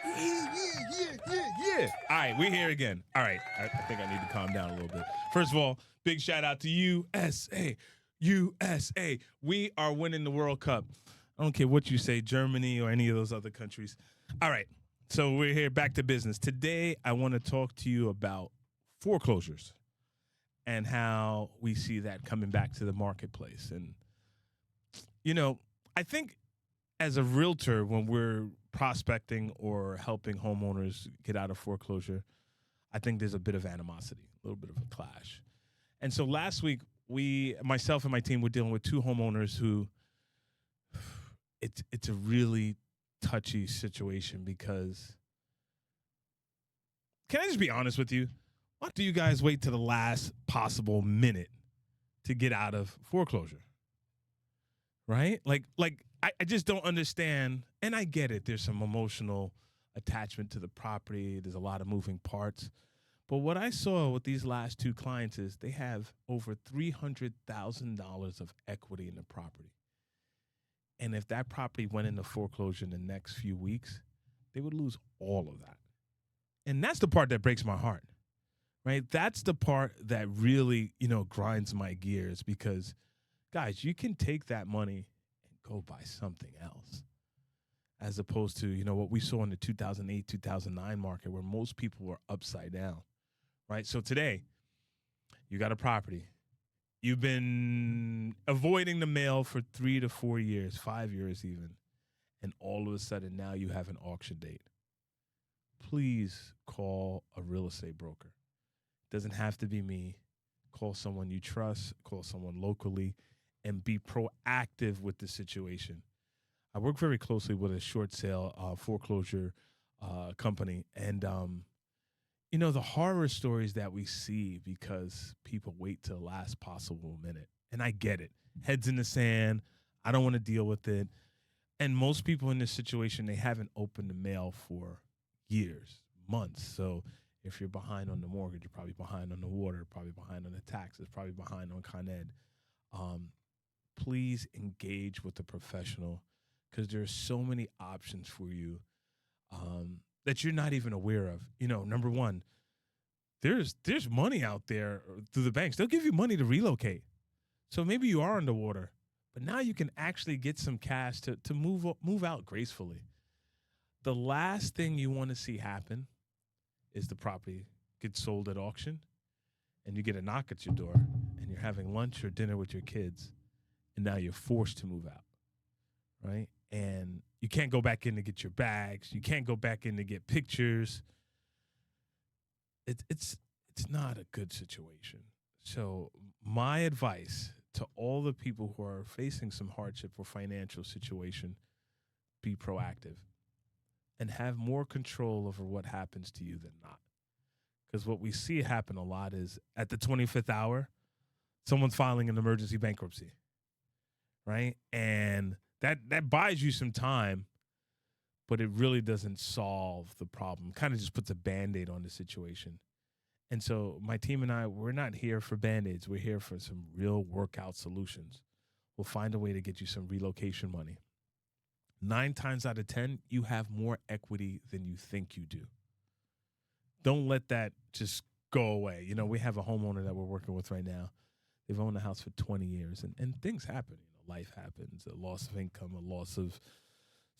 Yeah. All right, we're here again. All right, I think I need to calm down a little bit. First of all, big shout out to USA. USA. We are winning the World Cup. I don't care what you say, Germany or any of those other countries. All right, so we're here back to business. Today, I want to talk to you about foreclosures and how we see that coming back to the marketplace. And, I think as a realtor, when we're prospecting or helping homeowners get out of foreclosure, I think there's a bit of animosity, a little bit of a clash. And so last week, myself and my team, were dealing with two homeowners who it's a really touchy situation because, can I just be honest with you? Why do you guys wait to the last possible minute to get out of foreclosure? Right? Like I just don't understand. And I get it. There's some emotional attachment to the property. There's a lot of moving parts. But what I saw with these last two clients is they have over $300,000 of equity in the property. And if that property went into foreclosure in the next few weeks, they would lose all of that. And that's the part that breaks my heart, right? That's the part that really, grinds my gears because, guys, you can take that money and go buy something else as opposed to, what we saw in the 2008, 2009 market where most people were upside down, right? So today, you got a property. You've been avoiding the mail for 3 to 4 years, 5 years even, and all of a sudden now you have an auction date. Please call a real estate broker. It doesn't have to be me. Call someone you trust, call someone locally, and be proactive with the situation. I work very closely with a short sale foreclosure company, and the horror stories that we see because people wait till the last possible minute. And I get it. Heads in the sand. I don't want to deal with it. And most people in this situation, they haven't opened the mail for years, months. So if you're behind on the mortgage, you're probably behind on the water, probably behind on the taxes, probably behind on Con Ed. Please engage with a professional because there are so many options for you that you're not even aware of. Number one, there's money out there through the banks. They'll give you money to relocate. So maybe you are underwater, but now you can actually get some cash to move out gracefully. The last thing you want to see happen is the property gets sold at auction and you get a knock at your door and you're having lunch or dinner with your kids and now you're forced to move out, right? And you can't go back in to get your bags. You can't go back in to get pictures. It's not a good situation. So my advice to all the people who are facing some hardship or financial situation, be proactive and have more control over what happens to you than not. Because what we see happen a lot is at the 25th hour, someone's filing an emergency bankruptcy, right? And that buys you some time, but it really doesn't solve the problem. Kind of just puts a Band-Aid on the situation. And so my team and I, we're not here for Band-Aids. We're here for some real workout solutions. We'll find a way to get you some relocation money. 9 times out of 10, you have more equity than you think you do. Don't let that just go away. We have a homeowner that we're working with right now. They've owned the house for 20 years, and things happen. Life happens, a loss of income, a loss of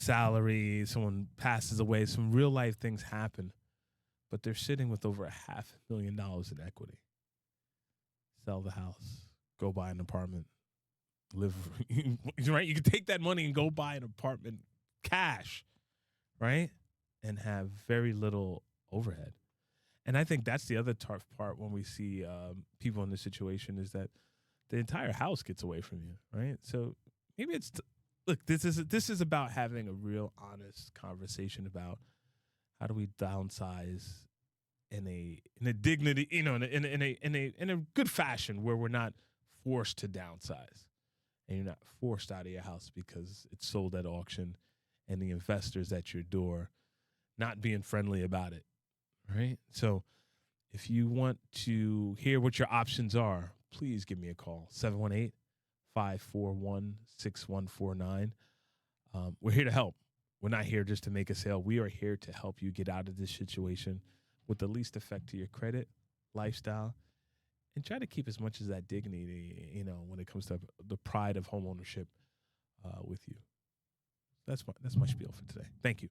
salary, someone passes away, some real life things happen, but they're sitting with over $500,000 in equity. Sell the house, go buy an apartment, live, right? You can take that money and go buy an apartment cash, right? And have very little overhead. And I think that's the other tough part when we see people in this situation is that the entire house gets away from you, right? So maybe look, this is about having a real honest conversation about how do we downsize in a dignity, in a good fashion where we're not forced to downsize and you're not forced out of your house because it's sold at auction and the investors at your door not being friendly about it, right? So if you want to hear what your options are, please give me a call, 718-541-6149. We're here to help. We're not here just to make a sale. We are here to help you get out of this situation with the least effect to your credit, lifestyle, and try to keep as much as that dignity, when it comes to the pride of homeownership with you. That's my spiel for today. Thank you.